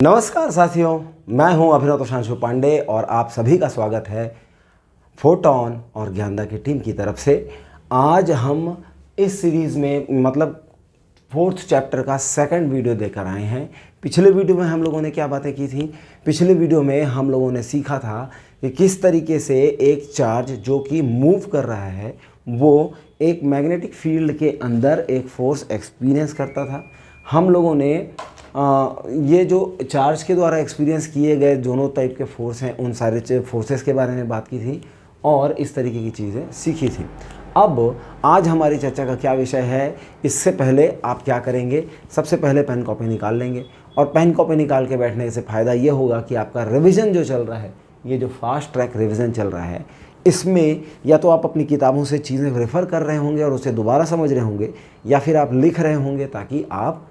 नमस्कार साथियों, मैं हूं अभिनव तोषांशु पांडे और आप सभी का स्वागत है फोटोन और ज्ञानदा की टीम की तरफ से। आज हम इस सीरीज़ में मतलब 4th चैप्टर का सेकंड वीडियो देकर आए हैं। पिछले वीडियो में हम लोगों ने क्या बातें की थी? पिछले वीडियो में हम लोगों ने सीखा था कि किस तरीके से एक चार्ज जो कि मूव कर रहा है वो एक मैग्नेटिक फील्ड के अंदर एक फोर्स एक्सपीरियंस करता था। हम लोगों ने ये जो चार्ज के द्वारा एक्सपीरियंस किए गए दोनों टाइप के फोर्स हैं उन सारे फोर्सेस के बारे में बात की थी और इस तरीके की चीज़ें सीखी थी। अब आज हमारी चर्चा का क्या विषय है, इससे पहले आप क्या करेंगे? सबसे पहले पेन कॉपी निकाल लेंगे और पेन कॉपी निकाल के बैठने से फ़ायदा ये होगा कि आपका रिवीजन जो चल रहा है, ये जो फास्ट ट्रैक रिवीजन चल रहा है, इसमें या तो आप अपनी किताबों से चीज़ें रेफ़र कर रहे होंगे और उसे दोबारा समझ रहे होंगे या फिर आप लिख रहे होंगे ताकि आप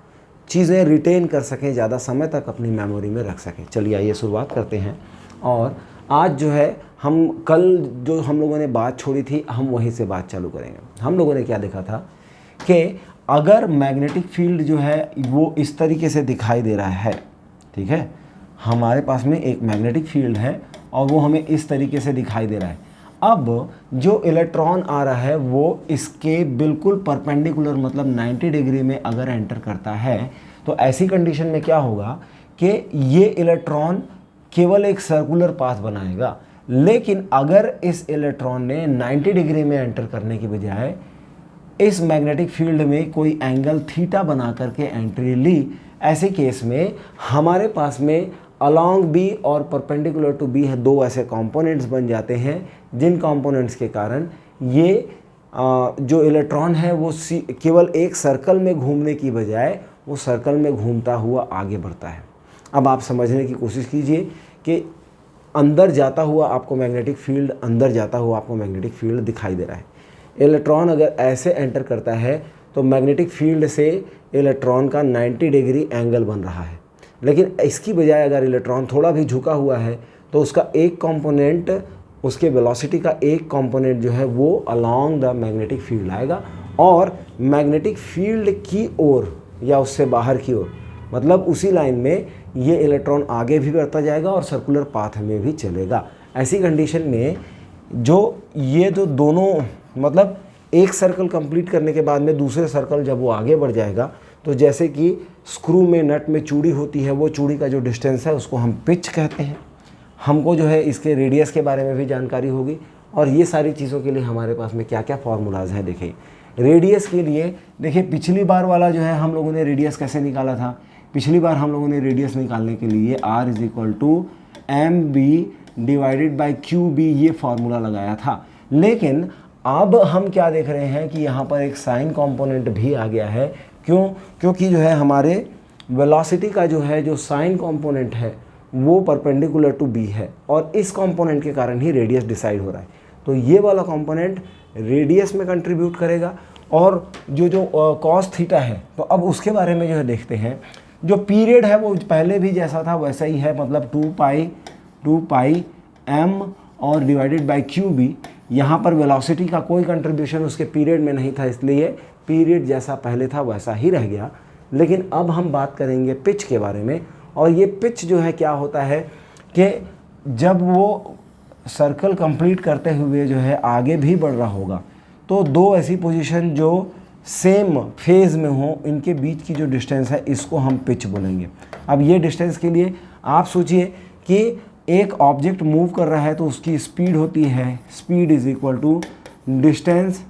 चीज़ें रिटेन कर सकें, ज़्यादा समय तक अपनी मेमोरी में रख सकें। चलिए आइए शुरुआत करते हैं। और आज जो है हम कल जो हम लोगों ने बात छोड़ी थी हम वहीं से बात चालू करेंगे। हम लोगों ने क्या देखा था कि अगर मैग्नेटिक फील्ड जो है वो इस तरीके से दिखाई दे रहा है, ठीक है, हमारे पास में एक मैग्नेटिक फील्ड है और वो हमें इस तरीके से दिखाई दे रहा है। अब जो इलेक्ट्रॉन आ रहा है वो इसके बिल्कुल परपेंडिकुलर मतलब 90 डिग्री में अगर एंटर करता है तो ऐसी कंडीशन में क्या होगा कि ये इलेक्ट्रॉन केवल एक सर्कुलर पाथ बनाएगा। लेकिन अगर इस इलेक्ट्रॉन ने 90 डिग्री में एंटर करने की बजाय इस मैग्नेटिक फील्ड में कोई एंगल थीटा बना करके एंट्री ली, ऐसे केस में हमारे पास में अलॉन्ग बी और परपेंडिकुलर टू बी है दो ऐसे कंपोनेंट्स बन जाते हैं जिन कंपोनेंट्स के कारण ये जो इलेक्ट्रॉन है वो केवल एक सर्कल में घूमने की बजाय वो सर्कल में घूमता हुआ आगे बढ़ता है। अब आप समझने की कोशिश कीजिए कि अंदर जाता हुआ आपको मैग्नेटिक फील्ड अंदर जाता हुआ आपको मैग्नेटिक फील्ड दिखाई दे रहा है। इलेक्ट्रॉन अगर ऐसे एंटर करता है तो मैग्नेटिक फील्ड से इलेक्ट्रॉन का 90 डिग्री एंगल बन रहा है। लेकिन इसकी बजाय अगर इलेक्ट्रॉन थोड़ा भी झुका हुआ है तो उसका एक कंपोनेंट, उसके वेलोसिटी का एक कंपोनेंट जो है वो अलोंग द मैग्नेटिक फील्ड आएगा और मैग्नेटिक फील्ड की ओर या उससे बाहर की ओर, मतलब उसी लाइन में ये इलेक्ट्रॉन आगे भी बढ़ता जाएगा और सर्कुलर पाथ में भी चलेगा। ऐसी कंडीशन में ये जो दोनों मतलब एक सर्कल कंप्लीट करने के बाद में दूसरे सर्कल जब वो आगे बढ़ जाएगा तो जैसे कि स्क्रू में नट में चूड़ी होती है, वो चूड़ी का जो डिस्टेंस है उसको हम पिच कहते हैं। हमको जो है इसके रेडियस के बारे में भी जानकारी होगी और ये सारी चीज़ों के लिए हमारे पास में क्या क्या फार्मूलाज हैं। देखिए रेडियस के लिए, देखिए पिछली बार वाला जो है हम लोगों ने रेडियस कैसे निकाला था? पिछली बार हम लोगों ने रेडियस निकालने के लिए R = mb divided by QB ये फार्मूला लगाया था। लेकिन अब हम क्या देख रहे हैं कि यहाँ पर एक साइन कंपोनेंट भी आ गया है। क्यों? क्योंकि जो है हमारे वेलोसिटी का जो साइन कंपोनेंट है वो परपेंडिकुलर टू बी है और इस कंपोनेंट के कारण ही रेडियस डिसाइड हो रहा है। तो ये वाला कंपोनेंट रेडियस में कंट्रीब्यूट करेगा और जो कॉस थीटा है तो अब उसके बारे में जो है देखते हैं। जो पीरियड है वो पहले भी जैसा था वैसा ही है, मतलब 2 पाई m और डिवाइडेड बाई QB। यहाँ पर वेलोसिटी का कोई कंट्रीब्यूशन उसके पीरियड में नहीं था, इसलिए पीरियड जैसा पहले था वैसा ही रह गया। लेकिन अब हम बात करेंगे पिच के बारे में और ये पिच जो है क्या होता है कि जब वो सर्कल कंप्लीट करते हुए जो है आगे भी बढ़ रहा होगा तो दो ऐसी पोजीशन जो सेम फेज में हो, इनके बीच की जो डिस्टेंस है इसको हम पिच बोलेंगे। अब ये डिस्टेंस के लिए आप सोचिए कि एक ऑब्जेक्ट मूव कर रहा है तो उसकी स्पीड होती है स्पीड =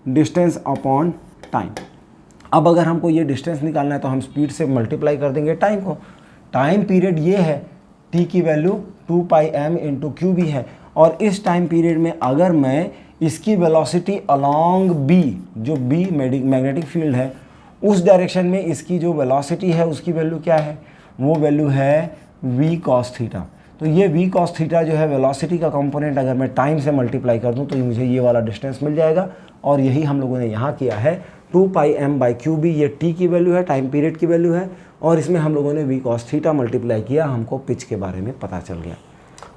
डिस्टेंस अपॉन टाइम। अब अगर हमको ये डिस्टेंस निकालना है तो हम स्पीड से मल्टीप्लाई कर देंगे टाइम को। टाइम पीरियड ये है, t की वैल्यू 2 पाई m × QB है और इस टाइम पीरियड में अगर मैं इसकी वेलोसिटी अलोंग b, जो b मैग्नेटिक फील्ड है उस डायरेक्शन में इसकी जो वेलोसिटी है उसकी वैल्यू क्या है? वो वैल्यू है v cos थीटा। तो ये v cos थीटा जो है वेलोसिटी का कंपोनेंट अगर मैं टाइम से मल्टीप्लाई कर दूं तो मुझे ये वाला डिस्टेंस मिल जाएगा और यही हम लोगों ने यहाँ किया है। 2 पाई m/QB ये t की वैल्यू है, टाइम पीरियड की वैल्यू है और इसमें हम लोगों ने v cos थीटा मल्टीप्लाई किया, हमको पिच के बारे में पता चल गया।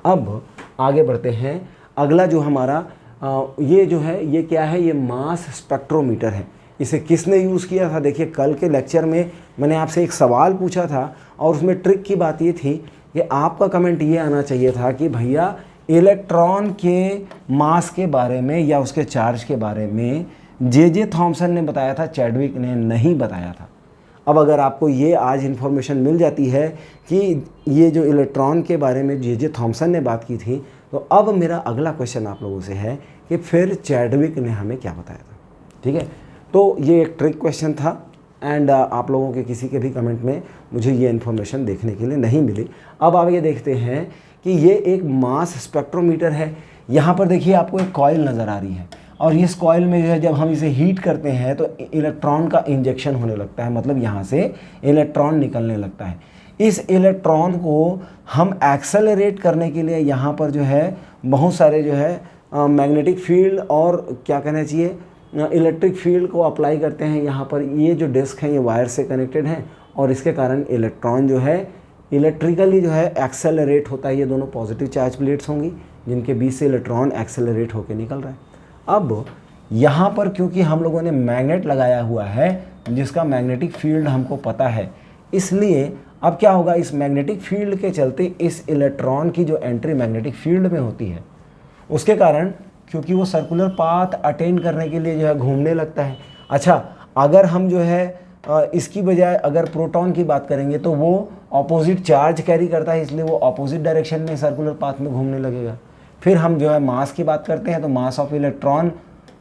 अब आगे बढ़ते हैं। अगला जो हमारा ये जो है ये क्या है? ये मास स्पेक्ट्रोमीटर है। इसे किसने यूज़ किया था। देखिए कल के लेक्चर में मैंने आपसे एक सवाल पूछा था और उसमें ट्रिक की बात ये थी कि आपका कमेंट ये आना चाहिए था कि भैया इलेक्ट्रॉन के मास के बारे में या उसके चार्ज के बारे में जे थॉमसन ने बताया था, चैडविक ने नहीं बताया था। अब अगर आपको ये आज इन्फॉर्मेशन मिल जाती है कि ये जो इलेक्ट्रॉन के बारे में जे थॉमसन ने बात की थी, तो अब मेरा अगला क्वेश्चन आप लोगों से है कि फिर चैडविक ने हमें क्या बताया था। ठीक है, तो ये एक ट्रिक क्वेश्चन था एंड आप लोगों के किसी के भी कमेंट में मुझे ये इन्फॉर्मेशन देखने के लिए नहीं मिली। अब आगे देखते हैं कि ये एक मास स्पेक्ट्रोमीटर है। यहाँ पर देखिए आपको एक कॉइल नज़र आ रही है और इस कॉइल में जो है जब हम इसे हीट करते हैं तो इलेक्ट्रॉन का इंजेक्शन होने लगता है, मतलब यहाँ से इलेक्ट्रॉन निकलने लगता है। इस इलेक्ट्रॉन को हम एक्सेलरेट करने के लिए यहाँ पर जो है बहुत सारे जो है मैग्नेटिक फील्ड और क्या कहना चाहिए इलेक्ट्रिक फील्ड को अप्लाई करते हैं। यहाँ पर ये जो डिस्क है ये वायर से कनेक्टेड है और इसके कारण इलेक्ट्रॉन जो है इलेक्ट्रिकली जो है एक्सेलरेट होता है। ये दोनों पॉजिटिव चार्ज प्लेट्स होंगी जिनके बीच से इलेक्ट्रॉन एक्सेलरेट होकर निकल रहा है। अब यहाँ पर क्योंकि हम लोगों ने मैग्नेट लगाया हुआ है जिसका मैग्नेटिक फील्ड हमको पता है, इसलिए अब क्या होगा, इस मैग्नेटिक फील्ड के चलते इस इलेक्ट्रॉन की जो एंट्री मैग्नेटिक फील्ड में होती है उसके कारण क्योंकि वो सर्कुलर पाथ अटेन करने के लिए जो है घूमने लगता है। अच्छा, अगर हम जो है इसकी बजाय अगर प्रोटॉन की बात करेंगे तो वो ऑपोजिट चार्ज कैरी करता है, इसलिए वो ऑपोजिट डायरेक्शन में सर्कुलर पाथ में घूमने लगेगा। फिर हम जो है मास की बात करते हैं तो मास ऑफ इलेक्ट्रॉन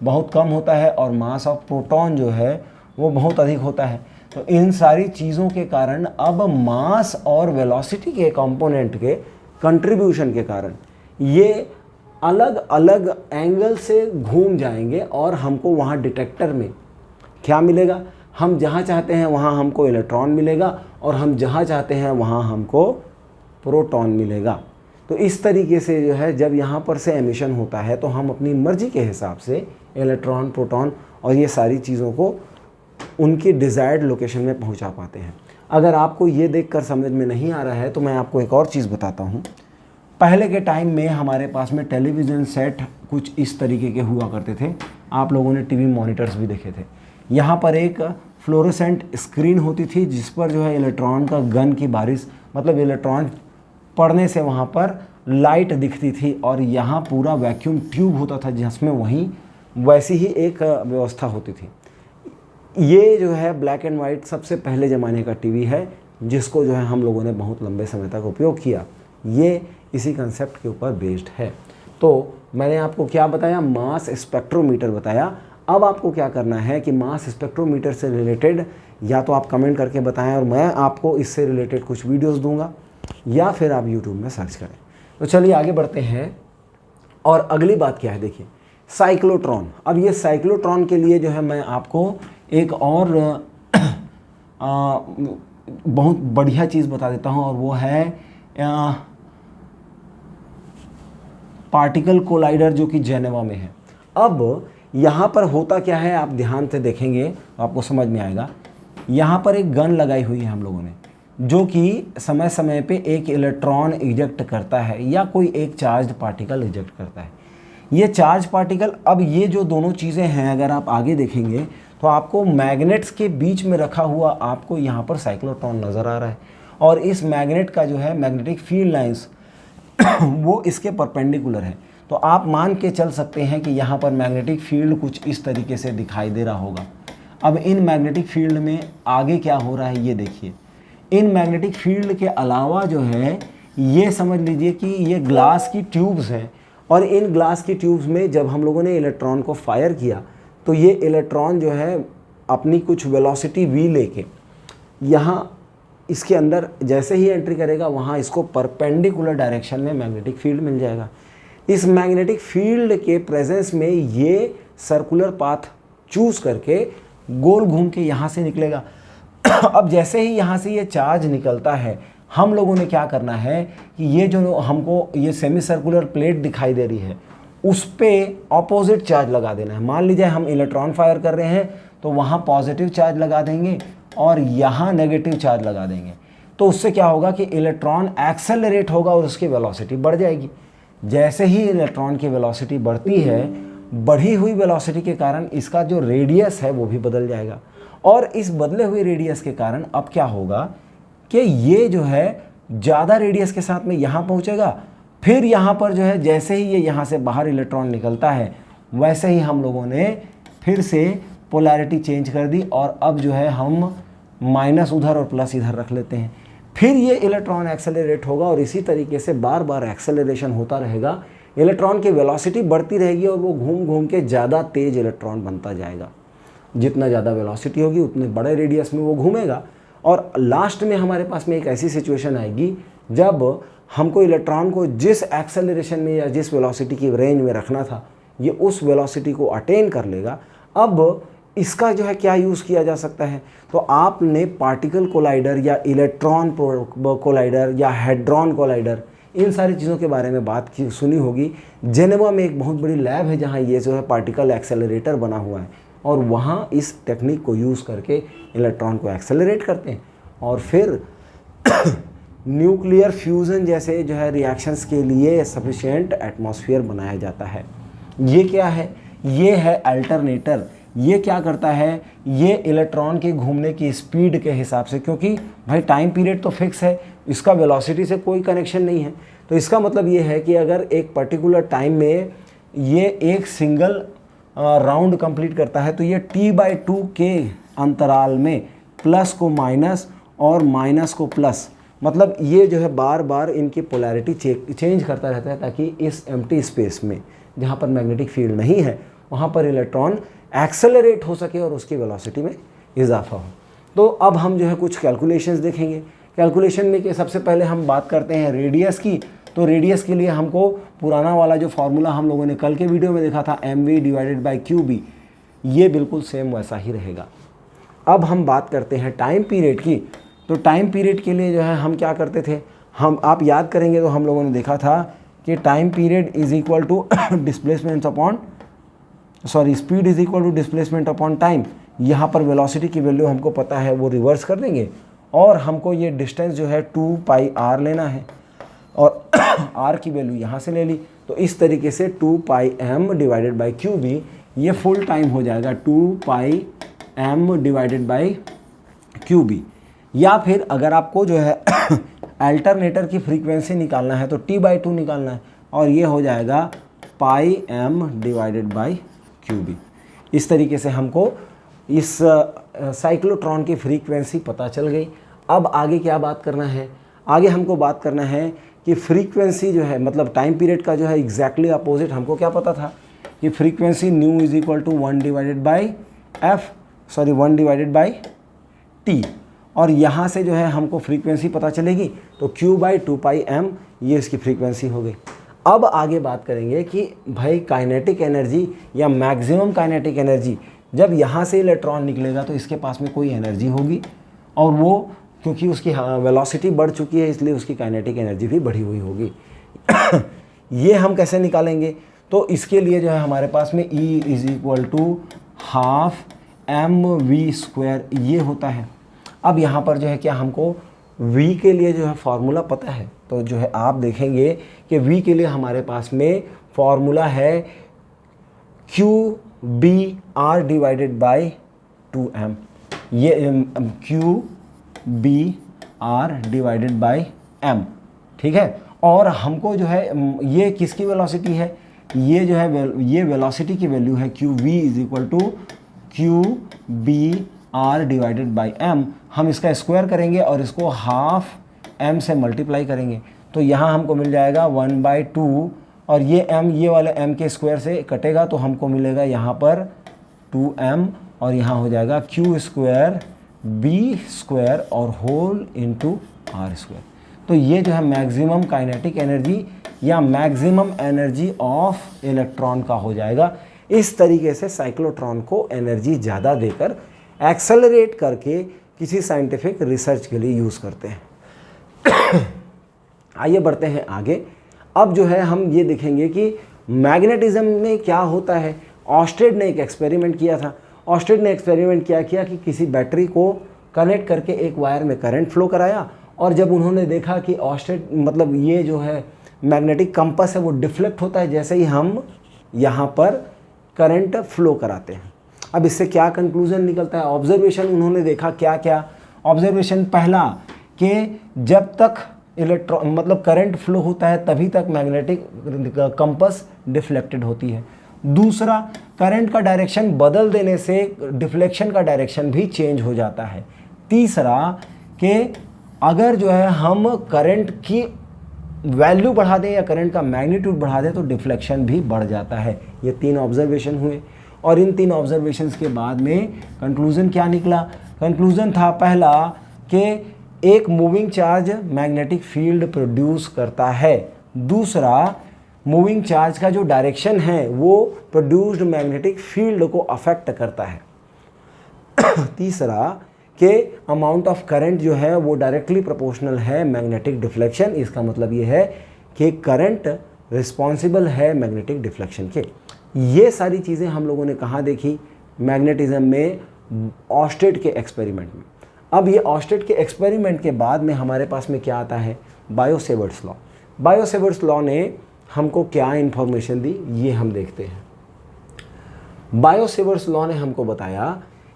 बहुत कम होता है और मास ऑफ प्रोटॉन जो है वो बहुत अधिक होता है। तो इन सारी चीज़ों के कारण अब मास और वेलोसिटी के कंपोनेंट के कंट्रीब्यूशन के कारण ये अलग अलग एंगल से घूम जाएंगे और हमको वहाँ डिटेक्टर में क्या मिलेगा, हम जहाँ चाहते हैं वहाँ हमको इलेक्ट्रॉन मिलेगा और हम जहाँ चाहते हैं वहाँ हमको प्रोटॉन मिलेगा। तो इस तरीके से जो है जब यहाँ पर से एमिशन होता है तो हम अपनी मर्जी के हिसाब से इलेक्ट्रॉन, प्रोटॉन और ये सारी चीज़ों को उनकी डिज़ायर्ड लोकेशन में पहुँचा पाते हैं। अगर आपको ये देखकर समझ में नहीं आ रहा है तो मैं आपको एक और चीज़ बताता हूँ। पहले के टाइम में हमारे पास में टेलीविज़न सेट कुछ इस तरीके के हुआ करते थे। आप लोगों ने टीवी मॉनिटर्स भी देखे थे। यहाँ पर एक फ्लोरोसेंट स्क्रीन होती थी जिस पर जो है इलेक्ट्रॉन का गन की बारिश, मतलब इलेक्ट्रॉन पड़ने से वहाँ पर लाइट दिखती थी और यहाँ पूरा वैक्यूम ट्यूब होता था जिसमें वहीं वैसी ही एक व्यवस्था होती थी। ये जो है ब्लैक एंड वाइट सबसे पहले ज़माने का टीवी है जिसको जो है हम लोगों ने बहुत लंबे समय तक उपयोग किया। ये इसी कंसेप्ट के ऊपर बेस्ड है। तो मैंने आपको क्या बताया, मास स्पेक्ट्रोमीटर बताया। अब आपको क्या करना है कि मास स्पेक्ट्रोमीटर से रिलेटेड या तो आप कमेंट करके बताएं और मैं आपको इससे रिलेटेड कुछ वीडियोस दूंगा या फिर आप यूट्यूब में सर्च करें। तो चलिए आगे बढ़ते हैं। और अगली बात क्या है, देखिए साइक्लोट्रॉन। अब ये साइक्लोट्रॉन के लिए जो है मैं आपको एक और बहुत बढ़िया चीज़ बता देता हूँ और वो है पार्टिकल कोलाइडर जो कि जेनेवा में है। अब यहाँ पर होता क्या है आप ध्यान से देखेंगे तो आपको समझ में आएगा। यहाँ पर एक गन लगाई हुई है हम लोगों ने जो कि समय समय पे एक इलेक्ट्रॉन इजेक्ट करता है या कोई एक चार्ज पार्टिकल इजेक्ट करता है। ये चार्ज पार्टिकल, अब ये जो दोनों चीज़ें हैं अगर आप आगे देखेंगे तो आपको मैग्नेट्स के बीच में रखा हुआ आपको यहाँ पर साइक्लोट्रॉन नज़र आ रहा है और इस मैग्नेट का जो है मैग्नेटिक फील्ड लाइंस वो इसके परपेंडिकुलर है। तो आप मान के चल सकते हैं कि यहाँ पर मैग्नेटिक फील्ड कुछ इस तरीके से दिखाई दे रहा होगा। अब इन मैग्नेटिक फील्ड में आगे क्या हो रहा है ये देखिए। इन मैग्नेटिक फील्ड के अलावा जो है ये समझ लीजिए कि ये ग्लास की ट्यूब्स हैं और इन ग्लास की ट्यूब्स में जब हम लोगों ने इलेक्ट्रॉन को फायर किया तो ये इलेक्ट्रॉन जो है अपनी कुछ वेलोसिटी v लेके यहाँ इसके अंदर जैसे ही एंट्री करेगा वहाँ इसको परपेंडिकुलर डायरेक्शन में मैग्नेटिक फील्ड मिल जाएगा। इस मैग्नेटिक फील्ड के प्रेजेंस में ये सर्कुलर पाथ चूज़ करके गोल घूम के यहाँ से निकलेगा। अब जैसे ही यहाँ से ये चार्ज निकलता है हम लोगों ने क्या करना है कि ये जो हमको ये सेमी सर्कुलर प्लेट दिखाई दे रही है उस पर ऑपोजिट चार्ज लगा देना है। मान लीजिए हम इलेक्ट्रॉन फायर कर रहे हैं तो वहाँ पॉजिटिव चार्ज लगा देंगे और यहाँ नेगेटिव चार्ज लगा देंगे। तो उससे क्या होगा कि इलेक्ट्रॉन एक्सेलरेट होगा और उसकी वेलोसिटी बढ़ जाएगी। जैसे ही इलेक्ट्रॉन की वेलोसिटी बढ़ती है बढ़ी हुई वेलोसिटी के कारण इसका जो रेडियस है वो भी बदल जाएगा, और इस बदले हुए रेडियस के कारण अब क्या होगा कि ये जो है ज़्यादा रेडियस के साथ में यहाँ पहुँचेगा, फिर यहाँ पर जो है जैसे ही ये यहाँ से बाहर इलेक्ट्रॉन निकलता है वैसे ही हम लोगों ने फिर से पोलैरिटी चेंज कर दी, और अब जो है हम माइनस उधर और प्लस इधर रख लेते हैं। फिर ये इलेक्ट्रॉन एक्सेलरेट होगा और इसी तरीके से बार बार एक्सेलरेशन होता रहेगा, इलेक्ट्रॉन की वेलोसिटी बढ़ती रहेगी और वो घूम घूम के ज़्यादा तेज इलेक्ट्रॉन बनता जाएगा। जितना ज़्यादा वेलोसिटी होगी उतने बड़े रेडियस में वो घूमेगा, और लास्ट में हमारे पास में एक ऐसी सिचुएशन आएगी जब हमको इलेक्ट्रॉन को जिस एक्सेलरेशन में या जिस वेलोसिटी की रेंज में रखना था ये उस वेलोसिटी को अटेन कर लेगा। अब इसका जो है क्या यूज़ किया जा सकता है, तो आपने पार्टिकल कोलाइडर या इलेक्ट्रॉन कोलाइडर या हेड्रॉन कोलाइडर इन सारी चीज़ों के बारे में बात की सुनी होगी। जेनेवा में एक बहुत बड़ी लैब है जहाँ ये जो है पार्टिकल एक्सेलरेटर बना हुआ है, और वहाँ इस टेक्निक को यूज़ करके इलेक्ट्रॉन को एक्सेलरेट करते हैं और फिर न्यूक्लियर फ्यूज़न जैसे जो है रिएक्शंस के लिए सफिशिएंट एटमॉस्फेयर बनाया जाता है। ये क्या है, ये है अल्टरनेटर। ये क्या करता है, ये इलेक्ट्रॉन के घूमने की स्पीड के हिसाब से, क्योंकि भाई टाइम पीरियड तो फिक्स है, इसका वेलोसिटी से कोई कनेक्शन नहीं है, तो इसका मतलब ये है कि अगर एक पर्टिकुलर टाइम में ये एक सिंगल राउंड कंप्लीट करता है तो ये T/2 के अंतराल में प्लस को माइनस और माइनस को प्लस, मतलब ये जो है बार बार इनकी पोलैरिटी चेंज करता रहता है ताकि इस एम्प्टी स्पेस में जहाँ पर मैग्नेटिक फील्ड नहीं है वहाँ पर इलेक्ट्रॉन एक्सेलरेट हो सके और उसकी वेलोसिटी में इजाफा हो। तो अब हम जो है कुछ कैलकुलेशंस देखेंगे। कैलकुलेशन में कि सबसे पहले हम बात करते हैं रेडियस की। तो रेडियस के लिए हमको पुराना वाला जो फार्मूला हम लोगों ने कल के वीडियो में देखा था mv/qb, ये बिल्कुल सेम वैसा ही रहेगा। अब हम बात करते हैं टाइम पीरियड की। तो टाइम पीरियड के लिए जो है हम क्या करते थे, हम आप याद करेंगे तो हम लोगों ने देखा था कि time period is equal to displacement upon speed is equal to displacement upon time. यहाँ पर वेलोसिटी की वैल्यू हमको पता है, वो रिवर्स कर देंगे और हमको ये डिस्टेंस जो है 2πr लेना है और r की वैल्यू यहाँ से ले ली। तो इस तरीके से 2πm/qb ये फुल टाइम हो जाएगा 2πm/qb। या फिर अगर आपको जो है अल्टरनेटर की फ्रीक्वेंसी निकालना है तो T/2 निकालना है और ये हो जाएगा πm/qb। इस तरीके से हमको इस साइक्लोट्रॉन की फ्रीक्वेंसी पता चल गई। अब आगे क्या बात करना है, आगे हमको बात करना है कि फ्रीक्वेंसी जो है मतलब टाइम पीरियड का जो है एग्जैक्टली अपोजिट हमको क्या पता था कि frequency nu is equal to 1/t, और यहाँ से जो है हमको फ्रीक्वेंसी पता चलेगी तो q/2πm ये इसकी फ्रीक्वेंसी हो गई। अब आगे बात करेंगे कि भाई काइनेटिक एनर्जी या मैक्सिमम काइनेटिक एनर्जी, जब यहाँ से इलेक्ट्रॉन निकलेगा तो इसके पास में कोई एनर्जी होगी और वो क्योंकि उसकी वेलोसिटी बढ़ चुकी है इसलिए उसकी काइनेटिक एनर्जी भी बढ़ी हुई होगी। ये हम कैसे निकालेंगे, तो इसके लिए जो है हमारे पास में E is equal to 12 mv² ये होता है। अब यहाँ पर जो है क्या हमको V के लिए जो है फार्मूला पता है, तो जो है आप देखेंगे कि V के लिए हमारे पास में फार्मूला है qBr/2m, ये qBr/m, ठीक है। और हमको जो है ये किसकी वेलोसिटी है, ये जो है ये वेलोसिटी की वैल्यू है qV is equal to qBr/m। हम इसका स्क्वायर करेंगे और इसको 12m से मल्टीप्लाई करेंगे तो यहाँ हमको मिल जाएगा 1/2 और ये m ये वाले m के स्क्वायर से कटेगा तो हमको मिलेगा यहाँ पर 2m और यहाँ हो जाएगा q² b² और होल इंटू r²। तो ये जो है मैक्सिमम काइनेटिक एनर्जी या मैक्सिमम एनर्जी ऑफ इलेक्ट्रॉन का हो जाएगा। इस तरीके से साइक्लोट्रॉन को एनर्जी ज़्यादा देकर एक्सेलरेट करके किसी साइंटिफिक रिसर्च के लिए यूज़ करते हैं। आइए बढ़ते हैं आगे। अब जो है हम ये देखेंगे कि मैग्नेटिज्म में क्या होता है। ऑस्टेड ने एक एक्सपेरिमेंट किया था। ऑस्टेड ने एक्सपेरिमेंट क्या किया कि किसी बैटरी को कनेक्ट करके एक वायर में करंट फ्लो कराया और जब उन्होंने देखा कि ऑस्टेड मतलब ये जो है मैग्नेटिक कंपास है वो डिफ्लेक्ट होता है जैसे ही हम यहाँ पर करंट फ्लो कराते हैं। अब इससे क्या कंक्लूजन निकलता है? ऑब्जर्वेशन उन्होंने देखा क्या क्या। ऑब्जर्वेशन पहला कि जब तक मतलब करंट फ्लो होता है तभी तक मैग्नेटिक कंपास डिफ्लेक्टेड होती है। दूसरा, करंट का डायरेक्शन बदल देने से डिफ्लेक्शन का डायरेक्शन भी चेंज हो जाता है। तीसरा, कि अगर जो है हम करंट की वैल्यू बढ़ा दें या करंट का मैग्नीट्यूड बढ़ा दें तो डिफ्लेक्शन भी बढ़ जाता है। ये 3 ऑब्जर्वेशन हुए और इन 3 ऑब्जर्वेशंस के बाद में कंक्लूजन क्या निकला? कंक्लूजन था पहला कि एक moving charge magnetic field produce करता है। दूसरा, मूविंग चार्ज का जो डायरेक्शन है वो प्रोड्यूस्ड मैग्नेटिक फील्ड को अफेक्ट करता है। तीसरा, कि अमाउंट ऑफ करंट जो है वो डायरेक्टली प्रोपोर्शनल है मैग्नेटिक डिफ्लेक्शन। इसका मतलब ये है कि करंट रिस्पॉन्सिबल है मैग्नेटिक डिफ्लेक्शन के। ये सारी चीज़ें हम लोगों ने कहाँ देखी? मैग्नेटिज्म में, ऑस्टेड के एक्सपेरिमेंट में। अब ये ऑस्टेड के एक्सपेरिमेंट के बाद में हमारे पास में क्या आता है? Bio-Savart's law. बायो-सेवर्ट्स लॉ ने हमको क्या इन्फॉर्मेशन दी, ये हम देखते हैं। बायो-सेवर्ट्स लॉ ने हमको बताया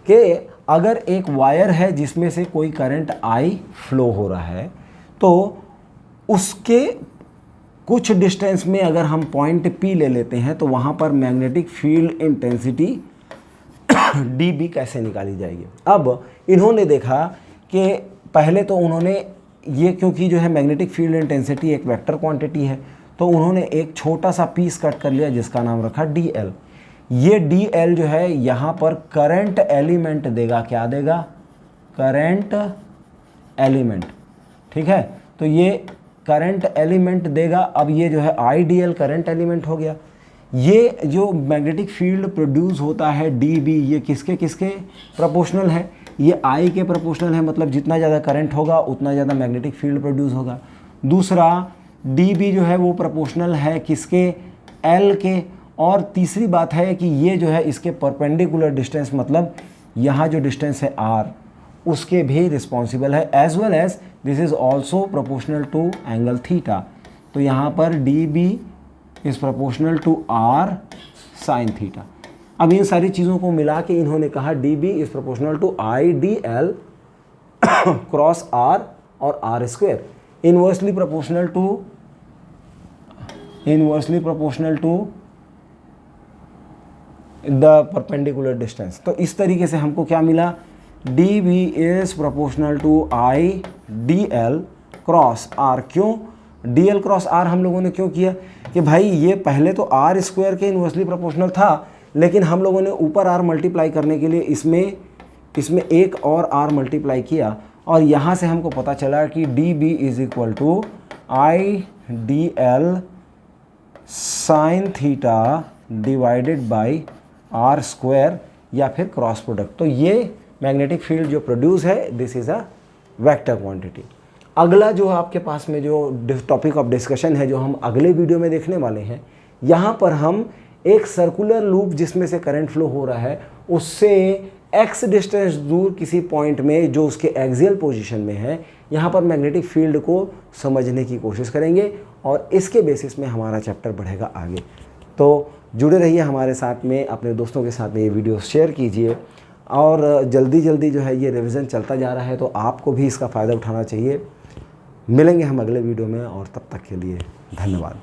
कि अगर एक वायर है जिसमें से कोई करंट आई फ्लो हो रहा है तो उसके कुछ डिस्टेंस में अगर हम पॉइंट P ले लेते हैं तो वहाँ पर मैग्नेटिक फील्ड इंटेंसिटी dB कैसे निकाली जाएगी। अब इन्होंने देखा कि पहले तो उन्होंने ये, क्योंकि जो है मैग्नेटिक फील्ड इंटेंसिटी एक वेक्टर क्वांटिटी है, तो उन्होंने एक छोटा सा पीस कट कर लिया जिसका नाम रखा dl। ये dl जो है यहाँ पर करंट एलिमेंट देगा। क्या देगा? Current element. ठीक है, तो ये करंट एलिमेंट देगा। अब ये जो है IDL करंट एलिमेंट हो गया। ये जो मैग्नेटिक फील्ड प्रोड्यूस होता है dB, ये किसके किसके प्रोपोर्शनल है? ये I के प्रोपोर्शनल है, मतलब जितना ज़्यादा करंट होगा उतना ज़्यादा मैग्नेटिक फील्ड प्रोड्यूस होगा। दूसरा, dB जो है वो प्रोपोर्शनल है किसके? L के। और तीसरी बात है कि ये जो है इसके परपेंडिकुलर डिस्टेंस, मतलब यहाँ जो डिस्टेंस है R, उसके भी रिस्पॉन्सिबल है। As well as this is also proportional to angle theta. तो यहाँ पर dB is proportional to R sine theta. अब इन सारी चीज़ों को मिला के इन्होंने कहा dB is proportional to IDL cross R और R square, inversely proportional to the perpendicular distance. तो इस तरीके से हमको क्या मिला? dB is proportional to IDL cross R। क्यों DL क्रॉस R हम लोगों ने क्यों किया? कि भाई ये पहले तो R स्क्वायर के इन्वर्सली प्रोपोर्शनल था, लेकिन हम लोगों ने ऊपर R मल्टीप्लाई करने के लिए इसमें एक और R मल्टीप्लाई किया और यहाँ से हमको पता चला कि dB is equal to IDL sine theta divided by R square या फिर क्रॉस प्रोडक्ट। तो ये मैग्नेटिक फील्ड जो प्रोड्यूस है, this is a vector quantity. अगला जो आपके पास में जो टॉपिक ऑफ डिस्कशन है, जो हम अगले वीडियो में देखने वाले हैं, यहाँ पर हम एक सर्कुलर लूप जिसमें से करंट फ्लो हो रहा है उससे x डिस्टेंस दूर किसी पॉइंट में जो उसके एक्सियल पोजीशन में है, यहाँ पर मैग्नेटिक फील्ड को समझने की कोशिश करेंगे और इसके बेसिस में हमारा चैप्टर बढ़ेगा आगे। तो जुड़े रहिए हमारे साथ में, अपने दोस्तों के साथ में ये वीडियो शेयर कीजिए और जल्दी जल्दी जो है ये रिवीजन चलता जा रहा है, तो आपको भी इसका फ़ायदा उठाना चाहिए। मिलेंगे हम अगले वीडियो में और तब तक के लिए धन्यवाद।